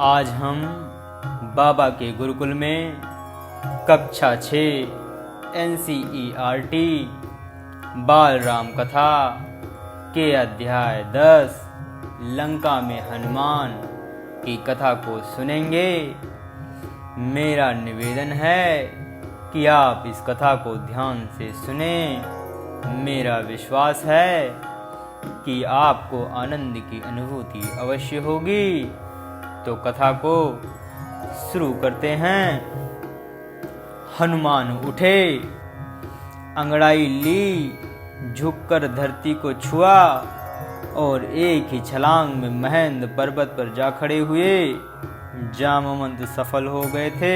आज हम बाबा के गुरुकुल में कक्षा 6 NCERT बाल राम कथा के अध्याय 10 लंका में हनुमान की कथा को सुनेंगे। मेरा निवेदन है कि आप इस कथा को ध्यान से सुनें। मेरा विश्वास है कि आपको आनंद की अनुभूति अवश्य होगी। तो कथा को शुरू करते हैं। हनुमान उठे, अंगड़ाई ली, झुककर धरती को छुआ और एक ही छलांग में महेंद्र पर्वत पर जा खड़े हुए। जामवंत सफल हो गए थे।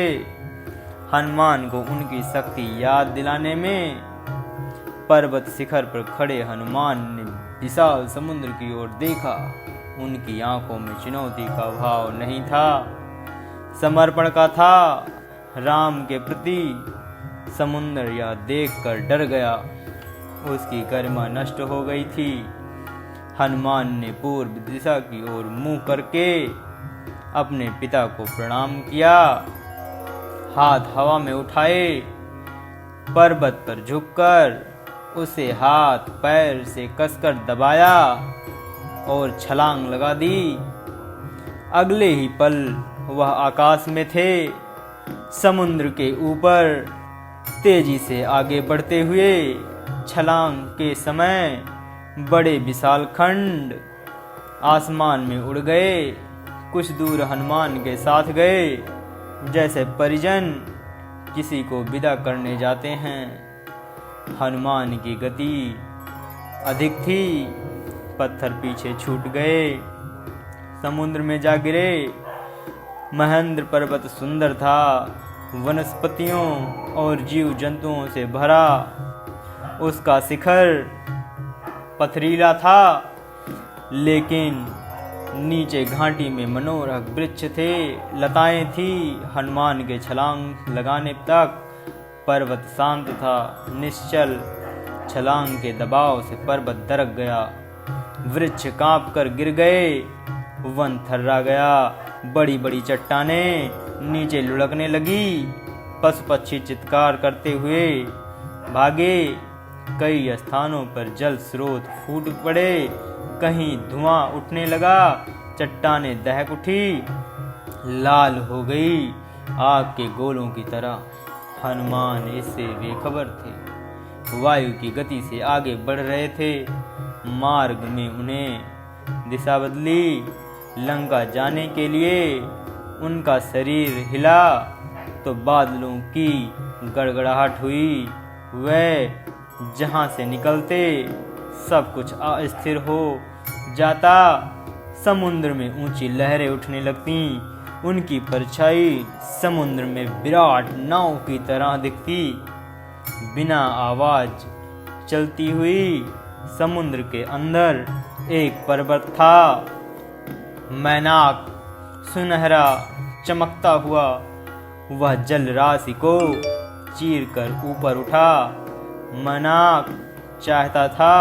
हनुमान को उनकी शक्ति याद दिलाने में पर्वत शिखर पर खड़े हनुमान ने विशाल समुद्र की ओर देखा। उनकी आंखों में चुनौती का भाव नहीं था, समर्पण का था राम के प्रति। समुद्र यह देखकर डर गया, उसकी गरिमा नष्ट हो गई थी। हनुमान ने पूर्व दिशा की ओर मुंह करके अपने पिता को प्रणाम किया। हाथ हवा में उठाए, पर्वत पर झुककर उसे हाथ पैर से कसकर दबाया और छलांग लगा दी। अगले ही पल वह आकाश में थे, समुद्र के ऊपर तेजी से आगे बढ़ते हुए। छलांग के समय बड़े विशाल खंड आसमान में उड़ गए। कुछ दूर हनुमान के साथ गए, जैसे परिजन किसी को विदा करने जाते हैं। हनुमान की गति अधिक थी, पत्थर पीछे छूट गए, समुद्र में जा गिरे। महेंद्र पर्वत सुंदर था, वनस्पतियों और जीव जंतुओं से भरा। उसका शिखर पथरीला था, लेकिन नीचे घाटी में मनोरम वृक्ष थे, लताएं थी। हनुमान के छलांग लगाने तक पर्वत शांत था, निश्चल। छलांग के दबाव से पर्वत दरक गया, वृक्ष कांप कर गिर गए, वन थर्रा गया। बड़ी बड़ी चट्टानें नीचे लुढ़कने लगी। पशु पक्षी चित्कार करते हुए भागे। कई स्थानों पर जल स्रोत फूट पड़े, कहीं धुआं उठने लगा। चट्टानें दहक उठी, लाल हो गई, आग के गोलों की तरह। हनुमान इससे बेखबर थे, वायु की गति से आगे बढ़ रहे थे। मार्ग में उन्हें दिशा बदली। लंका जाने के लिए उनका शरीर हिला तो बादलों की गड़गड़ाहट हुई। वे जहां से निकलते सब कुछ अस्थिर हो जाता। समुद्र में ऊंची लहरें उठने लगती, उनकी परछाई समुद्र में विराट नाव की तरह दिखती, बिना आवाज चलती हुई। समुद्र के अंदर एक पर्वत था, मैनाक सुनहरा चमकता हुआ। वह जल राशि को चीरकर ऊपर उठा। मैनाक चाहता था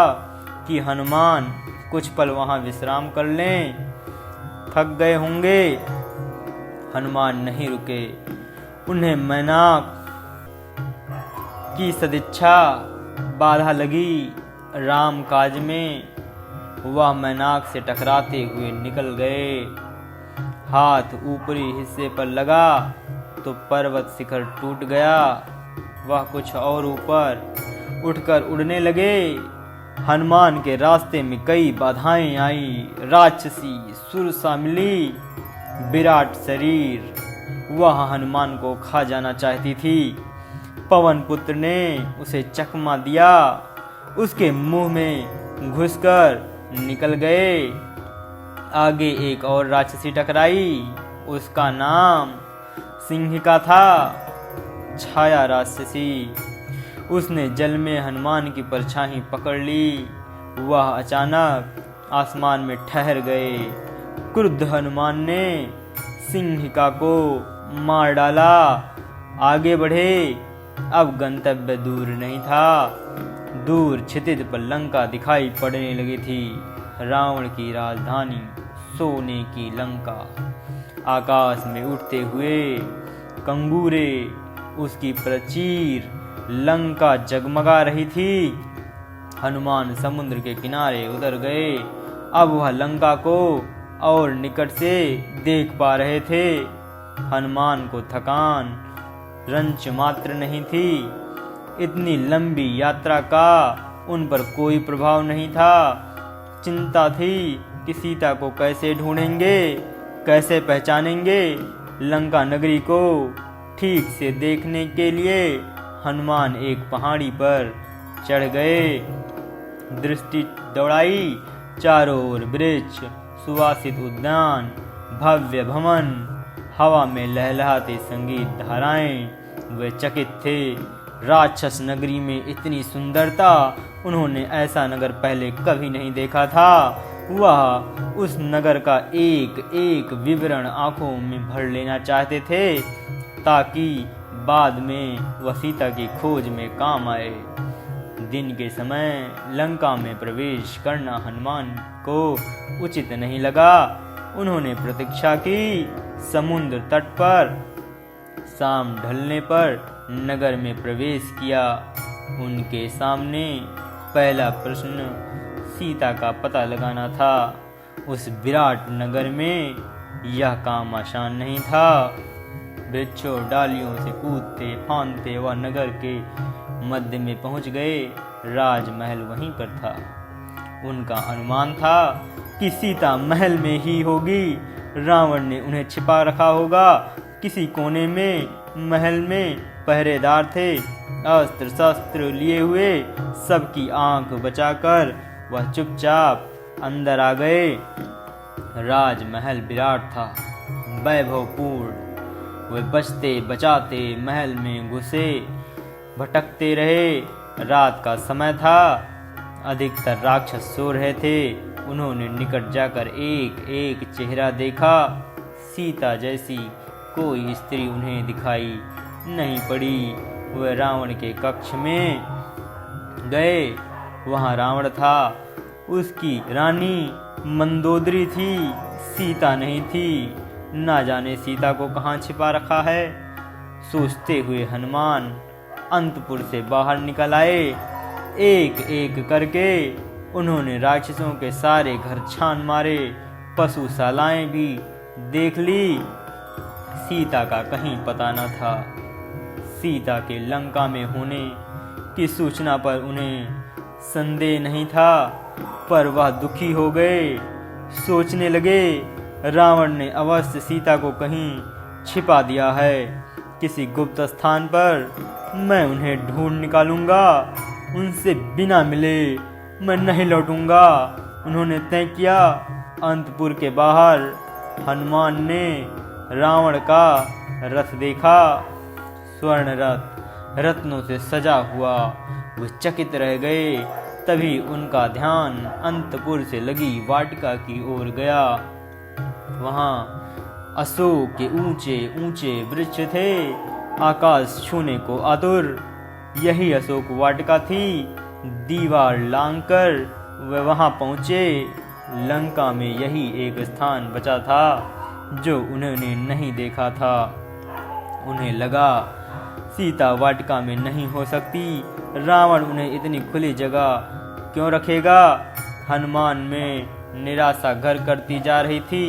कि हनुमान कुछ पल वहां विश्राम कर लें, थक गए होंगे। हनुमान नहीं रुके। उन्हें मैनाक की सदिच्छा बाधा लगी। राम काज में वह मैनाक से टकराते हुए निकल गए। हाथ ऊपरी हिस्से पर लगा तो पर्वत शिखर टूट गया। वह कुछ और ऊपर उठकर उड़ने लगे। हनुमान के रास्ते में कई बाधाएं आई। राक्षसी सुरसा मिली, विराट शरीर वह हनुमान को खा जाना चाहती थी। पवन पुत्र ने उसे चकमा दिया, उसके मुंह में घुसकर निकल गए। आगे एक और राक्षसी टकराई, उसका नाम सिंहिका था, छाया राक्षसी। उसने जल में हनुमान की परछाई पकड़ ली। वह अचानक आसमान में ठहर गए। क्रुद्ध हनुमान ने सिंहिका को मार डाला। आगे बढ़े। अब गंतव्य दूर नहीं था। दूर क्षितिज पर लंका दिखाई पड़ने लगी थी। रावण की राजधानी सोने की लंका। आकाश में उठते हुए कंगूरे उसकी प्राचीर लंका जगमगा रही थी। हनुमान समुद्र के किनारे उतर गए। अब वह लंका को और निकट से देख पा रहे थे। हनुमान को थकान रंच मात्र नहीं थी। इतनी लंबी यात्रा का उन पर कोई प्रभाव नहीं था। चिंता थी कि सीता को कैसे ढूंढेंगे, कैसे पहचानेंगे। लंका नगरी को ठीक से देखने के लिए हनुमान एक पहाड़ी पर चढ़ गए। दृष्टि दौड़ाई, चारों ओर वृक्ष, सुवासित उद्यान, भव्य भवन, हवा में लहलहाते संगीत धाराएं। वे चकित थे। राक्षस नगरी में इतनी सुंदरता, उन्होंने ऐसा नगर पहले कभी नहीं देखा था। वह उस नगर का एक एक विवरण आंखों में भर लेना चाहते थे, ताकि बाद में वह सीता की खोज में काम आए। दिन के समय लंका में प्रवेश करना हनुमान को उचित नहीं लगा। उन्होंने प्रतीक्षा की। समुद्र तट पर शाम ढलने पर नगर में प्रवेश किया। उनके सामने पहला प्रश्न सीता का पता लगाना था। उस विराट नगर में यह काम आसान नहीं था। वृक्षों डालियों से कूदते फांदते वह नगर के मध्य में पहुंच गए। राजमहल वहीं पर था। उनका अनुमान था कि सीता महल में ही होगी। रावण ने उन्हें छिपा रखा होगा। किसी कोने में महल में पहरेदार थे, अस्त्र शस्त्र लिए हुए। सबकी आंख बचाकर वह चुपचाप अंदर आ गए। राजमहल विराट था, वैभवपूर्ण। वे बचते बचाते महल में घुसे, भटकते रहे। रात का समय था, अधिकतर राक्षस सो रहे थे। उन्होंने निकट जाकर एक एक चेहरा देखा। सीता जैसी कोई स्त्री उन्हें दिखाई नहीं पड़ी। वे रावण के कक्ष में गए। वहां रावण था, उसकी रानी मंदोदरी थी, सीता नहीं थी। ना जाने सीता को कहाँ छिपा रखा है। सोचते हुए हनुमान अंतपुर से बाहर निकल आए। एक एक करके उन्होंने राक्षसों के सारे घर छान मारे, पशुशालाएं भी देख ली। सीता का कहीं पता न था। सीता के लंका में होने की सूचना पर उन्हें संदेह नहीं था, पर वह दुखी हो गए। सोचने लगे, रावण ने अवश्य सीता को कहीं छिपा दिया है, किसी गुप्त स्थान पर। मैं उन्हें ढूंढ निकालूंगा, उनसे बिना मिले मैं नहीं लौटूंगा। उन्होंने तय किया। अंतपुर के बाहर हनुमान ने रावण का रथ देखा। स्वर्ण रथ, रत्नों से सजा हुआ। वे चकित रह गए। तभी उनका ध्यान अंतपुर से लगी वाटिका की ओर गया। वहां अशोक के ऊंचे ऊंचे वृक्ष थे, आकाश छूने को आतुर। यही अशोक वाटिका थी। दीवार लांघकर वे वहां पहुंचे। लंका में यही एक स्थान बचा था जो उन्होंने नहीं देखा था। उन्हें लगा सीता वाटिका में नहीं हो सकती। रावण उन्हें इतनी खुली जगह क्यों रखेगा। हनुमान में निराशा घर करती जा रही थी।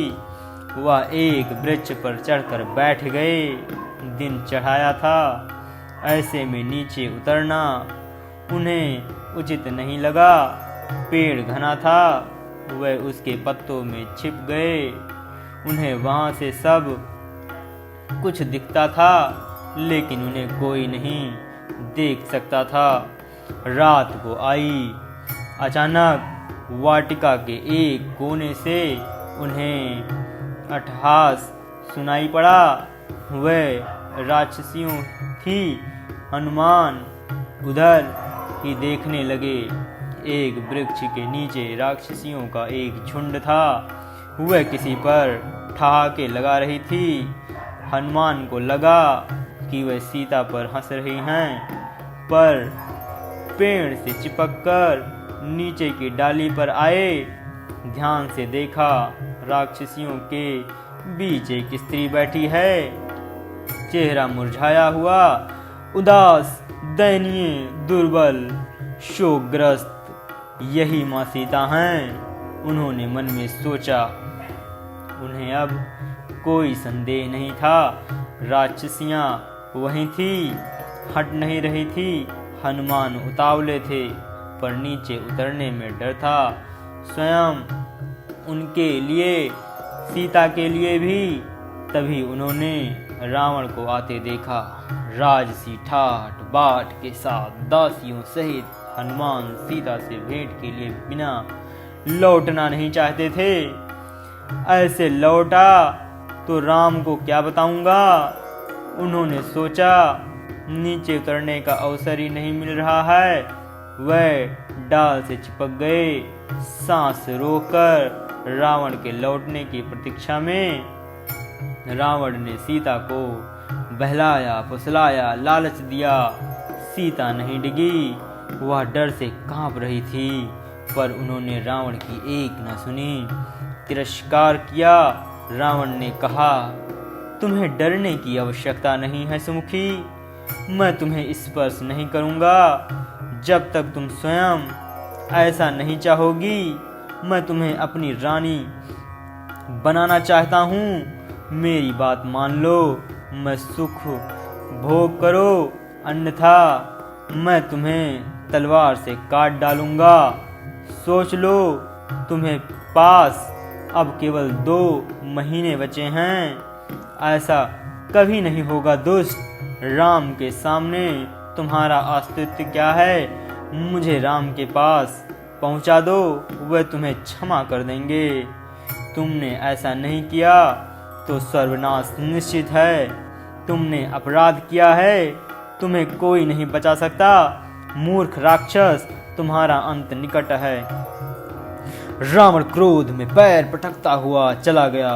वह एक वृक्ष पर चढ़कर बैठ गए। दिन चढ़ाया था, ऐसे में नीचे उतरना उन्हें उचित नहीं लगा। पेड़ घना था, वे उसके पत्तों में छिप गए। उन्हें वहां से सब कुछ दिखता था, लेकिन उन्हें कोई नहीं देख सकता था। रात को आई। अचानक वाटिका के एक कोने से उन्हें अट्टहास सुनाई पड़ा। वह राक्षसियों थी। हनुमान उधर ही देखने लगे। एक वृक्ष के नीचे राक्षसियों का एक झुंड था। वह किसी पर ठहाके लगा रही थी। हनुमान को लगा कि वह सीता पर हंस रही हैं, पर पेड़ से चिपककर नीचे की डाली पर आए। ध्यान से देखा, राक्षसियों के बीच एक स्त्री बैठी है, चेहरा मुरझाया हुआ, उदास, दयनीय, दुर्बल, शोकग्रस्त। यही माँ सीता हैं। उन्होंने मन में सोचा। उन्हें अब कोई संदेह नहीं था, राक्षसियां वहीं थी, हट नहीं रही थी। हनुमान उतावले थे, पर नीचे उतरने में डर था। स्वयं उनके लिए, सीता के लिए भी। तभी उन्होंने रावण को आते देखा। राजसी ठाठ बाट के साथ दासियों सहित हनुमान सीता से भेंट के लिए बिना लौटना नहीं चाहते थे। ऐसे लौटा तो राम को क्या बताऊंगा। उन्होंने सोचा, नीचे उतरने का अवसर ही नहीं मिल रहा है। वह डाल से चिपक गए, सांस रोककर रावण के लौटने की प्रतीक्षा में। रावण ने सीता को बहलाया, फुसलाया, लालच दिया। सीता नहीं डिगी, वह डर से कांप रही थी, पर उन्होंने रावण की एक न सुनी, तिरस्कार किया। रावण ने कहा, तुम्हें डरने की आवश्यकता नहीं है सुमुखी, मैं तुम्हें स्पर्श नहीं करूंगा जब तक तुम स्वयं ऐसा नहीं चाहोगी। मैं तुम्हें अपनी रानी बनाना चाहता हूँ, मेरी बात मान लो, मैं सुख भोग करो, अन्यथा मैं तुम्हें तलवार से काट डालूंगा। सोच लो, तुम्हें पास अब केवल 2 महीने बचे हैं। ऐसा कभी नहीं होगा दुष्ट। राम के सामने तुम्हारा अस्तित्व क्या है। मुझे राम के पास पहुंचा दो, वह तुम्हें क्षमा कर देंगे। तुमने ऐसा नहीं किया तो सर्वनाश निश्चित है। तुमने अपराध किया है, तुम्हें कोई नहीं बचा सकता। मूर्ख राक्षस, तुम्हारा अंत निकट है। रावण क्रोध में पैर पटकता हुआ चला गया।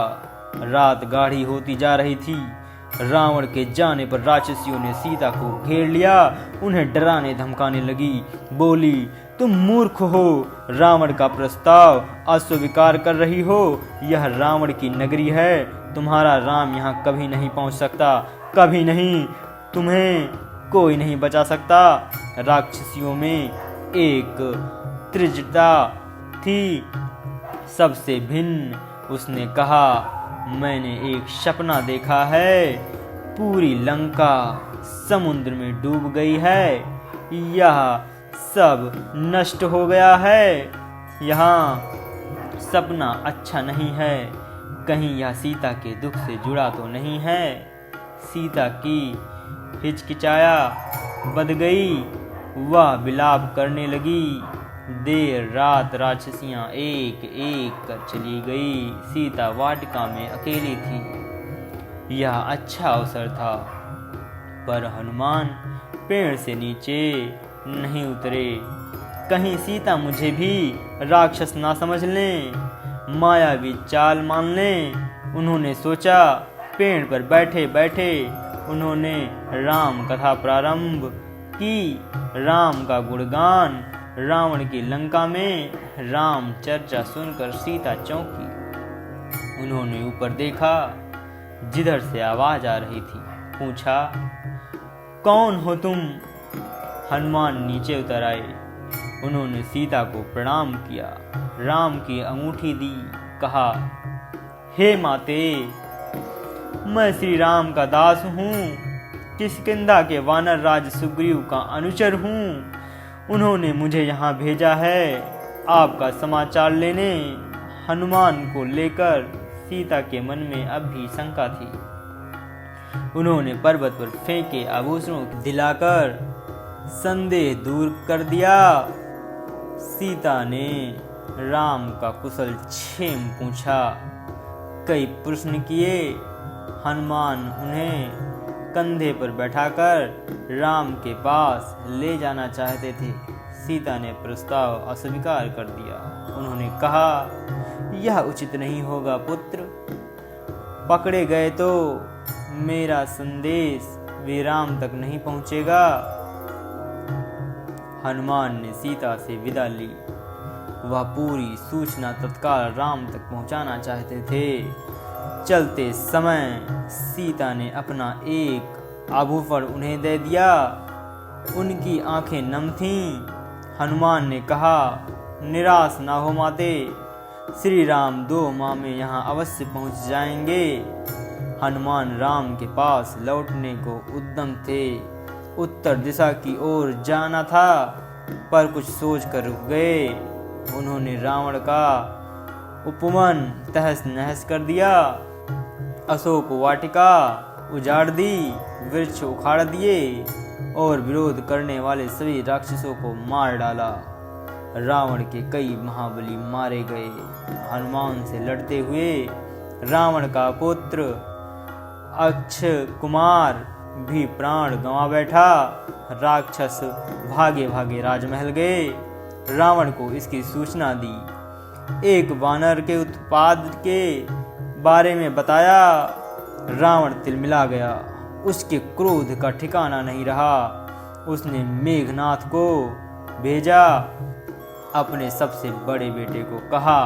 रात गाढ़ी होती जा रही थी। रावण के जाने पर राक्षसियों ने सीता को घेर लिया, उन्हें डराने धमकाने लगी। बोली, तुम मूर्ख हो, रावण का प्रस्ताव अस्वीकार कर रही हो। यह रावण की नगरी है, तुम्हारा राम यहाँ कभी नहीं पहुँच सकता, कभी नहीं। तुम्हें कोई नहीं बचा सकता। राक्षसियों में एक तीव्रता थी, सबसे भिन्न। उसने कहा, मैंने एक सपना देखा है, पूरी लंका समुद्र में डूब गई है। यह सब नष्ट हो गया है। यहाँ सपना अच्छा नहीं है, कहीं यह सीता के दुख से जुड़ा तो नहीं है। सीता की हिचकिचाया बद गई, वह विलाप करने लगी। देर रात राक्षसियां एक एक कर चली गई। सीता वाटिका में अकेली थी। यह अच्छा अवसर था, पर हनुमान पेड़ से नीचे नहीं उतरे। कहीं सीता मुझे भी राक्षस ना समझ लें, मायावी चाल मान लें। उन्होंने सोचा। पेड़ पर बैठे बैठे उन्होंने राम कथा प्रारंभ की, राम का गुणगान। रावण की लंका में राम चर्चा सुनकर सीता चौंकी। उन्होंने ऊपर देखा, जिधर से आवाज आ रही थी। पूछा, कौन हो तुम? हनुमान नीचे उतर आए। उन्होंने सीता को प्रणाम किया, राम की अंगूठी दी, कहा, हे माते, मैं श्री राम का दास हूँ, किष्किंधा के वानर राज सुग्रीव का अनुचर हूँ। उन्होंने मुझे यहाँ भेजा है आपका समाचार लेने। हनुमान को लेकर सीता के मन में अब भी शंका थी। उन्होंने पर्वत पर फेंके आभूषणों दिलाकर संदेह दूर कर दिया। सीता ने राम का कुशल क्षेम पूछा, कई प्रश्न किए। हनुमान उन्हें कंधे पर बैठाकर राम के पास ले जाना चाहते थे। सीता ने प्रस्ताव अस्वीकार कर दिया। उन्होंने कहा, यह उचित नहीं होगा पुत्र, पकड़े गए तो मेरा संदेश वे राम तक नहीं पहुंचेगा। हनुमान ने सीता से विदा ली। वह पूरी सूचना तत्काल राम तक पहुंचाना चाहते थे। चलते समय सीता ने अपना एक आभूषण उन्हें दे दिया। उनकी आंखें नम थीं। हनुमान ने कहा, निराश ना हो माते, श्री राम 2 माह में यहाँ अवश्य पहुँच जाएंगे। हनुमान राम के पास लौटने को उद्यम थे। उत्तर दिशा की ओर जाना था, पर कुछ सोच कर रुक गए। उन्होंने रावण का उपवन तहस नहस कर दिया, अशोक वाटिका उजाड़ दी, वृक्ष उखाड़ दिए और विरोध करने वाले सभी राक्षसों को मार डाला। रावण के कई महाबली मारे गए। हनुमान से लड़ते हुए रावण का पुत्र अक्षय कुमार भी प्राण गंवा बैठा। राक्षस भागे भागे राजमहल गए। रावण को इसकी सूचना दी। एक वानर के उत्पाद के बारे में बताया। रावण तिलमिला गया। उसके क्रोध का ठिकाना नहीं रहा। उसने मेघनाथ को भेजा। अपने सबसे बड़े बेटे को कहा,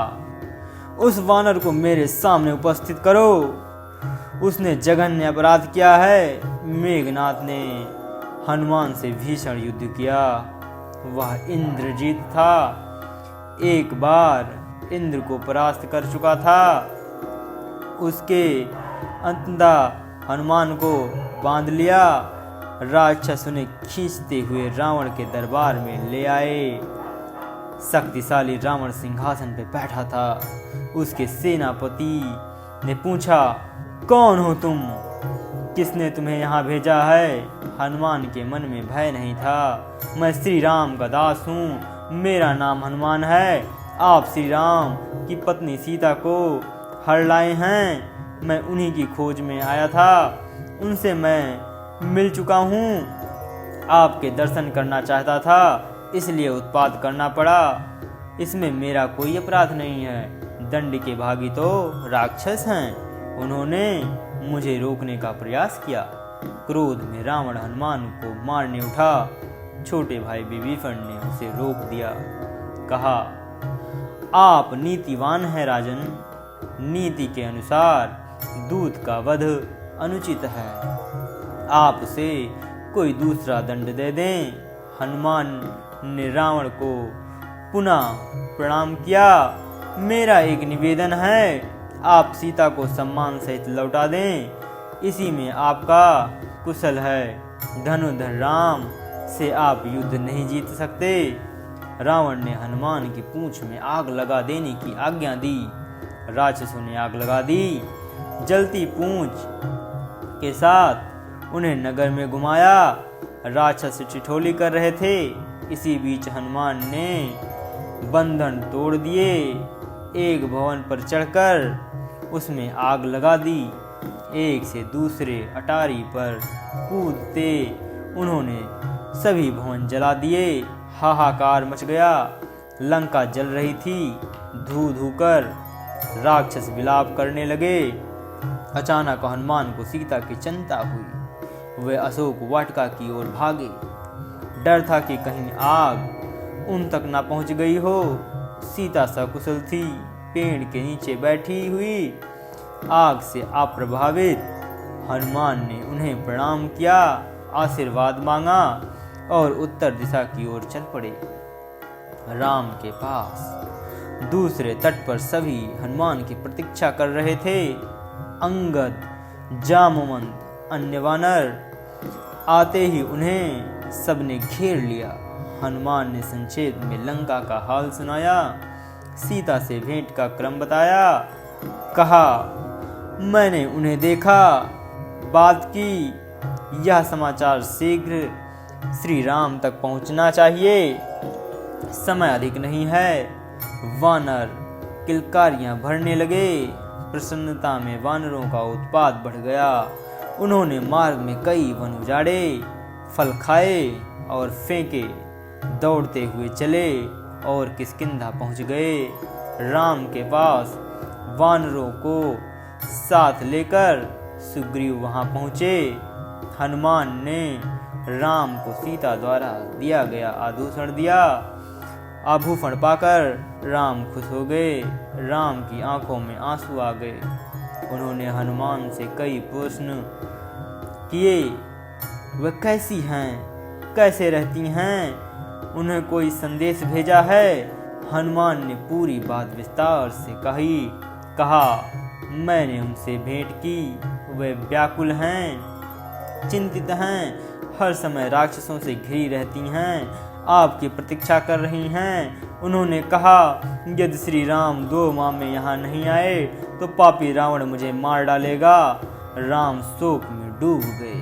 उस वानर को मेरे सामने उपस्थित करो। उसने जघन्य अपराध किया है। मेघनाथ ने हनुमान से भीषण युद्ध किया। वह इंद्रजीत था। एक बार इंद्र को परास्त कर चुका था। उसके अंततः हनुमान को बांध लिया। राक्षस उन्हें खींचते हुए रावण के दरबार में ले आए। शक्तिशाली रावण सिंहासन पर बैठा था। उसके सेनापति ने पूछा, कौन हो तुम? किसने तुम्हें यहाँ भेजा है? हनुमान के मन में भय नहीं था। मैं श्री राम का दास हूँ। मेरा नाम हनुमान है। आप श्री राम की पत्नी सीता को हर लाए हैं। मैं उन्हीं की खोज में आया था। उनसे मैं मिल चुका हूँ। आपके दर्शन करना चाहता था, इसलिए उत्पात करना पड़ा। इसमें मेरा कोई अपराध नहीं है। दंड के भागी तो राक्षस हैं। उन्होंने मुझे रोकने का प्रयास किया। क्रोध में रावण हनुमान को मारने उठा। छोटे भाई विभीषण ने उसे रोक दिया। कहा, आप नीतिवान हैं राजन। नीति के अनुसार दूत का वध अनुचित है। आप उसे कोई दूसरा दंड दे दें। हनुमान ने रावण को पुनः प्रणाम किया। मेरा एक निवेदन है, आप सीता को सम्मान सहित लौटा दें। इसी में आपका कुशल है। धनुधर राम से आप युद्ध नहीं जीत सकते। रावण ने हनुमान की पूंछ में आग लगा देने की आज्ञा दी। राक्षसों ने आग लगा दी। जलती पूंछ के साथ उन्हें नगर में घुमाया। राक्षस ठिठोली कर रहे थे। इसी बीच हनुमान ने बंधन तोड़ दिए। एक भवन पर चढ़कर उसमें आग लगा दी। एक से दूसरे अटारी पर कूदते उन्होंने सभी भवन जला दिए। हाहाकार मच गया। लंका जल रही थी। धू धू कर राक्षस विलाप करने लगे। अचानक हनुमान को सीता की चिंता हुई। वे अशोक वाटिका की ओर भागे। डर था कि कहीं आग उन तक ना पहुंच गई हो। सीता सकुशल थी, पेड़ के नीचे बैठी हुई, आग से अप्रभावित। हनुमान ने उन्हें प्रणाम किया, आशीर्वाद मांगा और उत्तर दिशा की ओर चल पड़े। राम के पास दूसरे तट पर सभी हनुमान की प्रतीक्षा कर रहे थे। अंगद, जामवंत, अन्य वानर आते ही उन्हें सबने घेर लिया। हनुमान ने संक्षेप में लंका का हाल सुनाया। सीता से भेंट का क्रम बताया। कहा, मैंने उन्हें देखा, बात की। यह समाचार शीघ्र श्री राम तक पहुंचना चाहिए। समय अधिक नहीं है। वानर किलकारियां भरने लगे। प्रसन्नता में वानरों का उत्पात बढ़ गया। उन्होंने मार्ग में कई वन उजाड़े, फल खाए और फेंके। दौड़ते हुए चले और किष्किंधा पहुंच गए। राम के पास वानरों को साथ लेकर सुग्रीव वहां पहुंचे। हनुमान ने राम को सीता द्वारा दिया गया आभूषण दिया। आभूषण पाकर राम खुश हो गए। राम की आंखों में आंसू आ गए। उन्होंने हनुमान से कई प्रश्न किए। वह कैसी हैं, कैसे रहती हैं, उन्हें कोई संदेश भेजा है? हनुमान ने पूरी बात विस्तार से कहा, मैंने उनसे भेंट की। वे व्याकुल हैं, चिंतित हैं, हर समय राक्षसों से घिरी रहती हैं, आपकी प्रतीक्षा कर रही हैं। उन्होंने कहा, यदि श्री राम 2 माह में यहाँ नहीं आए तो पापी रावण मुझे मार डालेगा। राम शोक में डूब गए।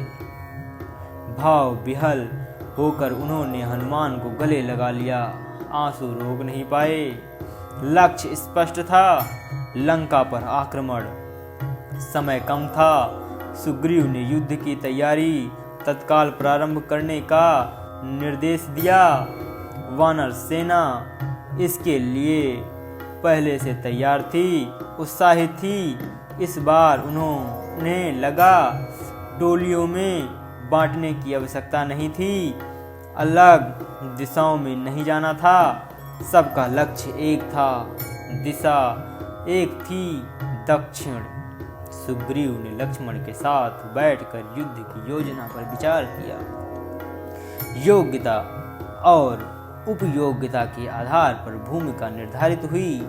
भाव विह्वल होकर उन्होंने हनुमान को गले लगा लिया। आंसू रोक नहीं पाए। लक्ष्य स्पष्ट था, लंका पर आक्रमण। समय कम था। सुग्रीव ने युद्ध की तैयारी तत्काल प्रारंभ करने का निर्देश दिया। वानर सेना इसके लिए पहले से तैयार थी, उत्साहित थी। इस बार उन्हें लगा टोलियों में बांटने की आवश्यकता नहीं थी, अलग दिशाओं में नहीं जाना था। सबका लक्ष्य एक था, दिशा एक थी, दक्षिण। सुग्रीव ने लक्ष्मण के साथ बैठकर युद्ध की योजना पर विचार किया। योग्यता और उपयोगिता के आधार पर भूमिका निर्धारित हुई।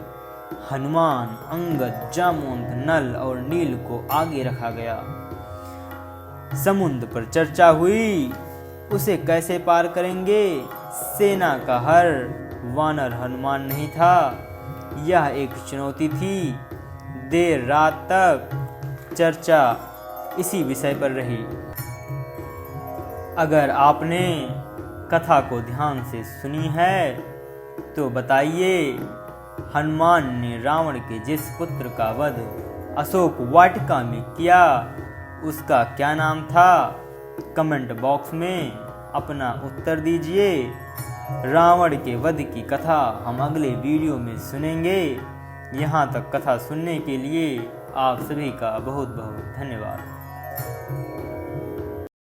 हनुमान, अंगद, जामवंत, नल और नील को आगे रखा गया। समुद्र पर चर्चा हुई, उसे कैसे पार करेंगे। सेना का हर वानर हनुमान नहीं था। यह एक चुनौती थी। देर रात तक चर्चा इसी विषय पर रही। अगर आपने कथा को ध्यान से सुनी है तो बताइए, हनुमान ने रावण के जिस पुत्र का वध अशोक वाटिका में किया उसका क्या नाम था? कमेंट बॉक्स में अपना उत्तर दीजिए। रावण के वध की कथा हम अगले वीडियो में सुनेंगे। यहाँ तक कथा सुनने के लिए आप सभी का बहुत बहुत धन्यवाद।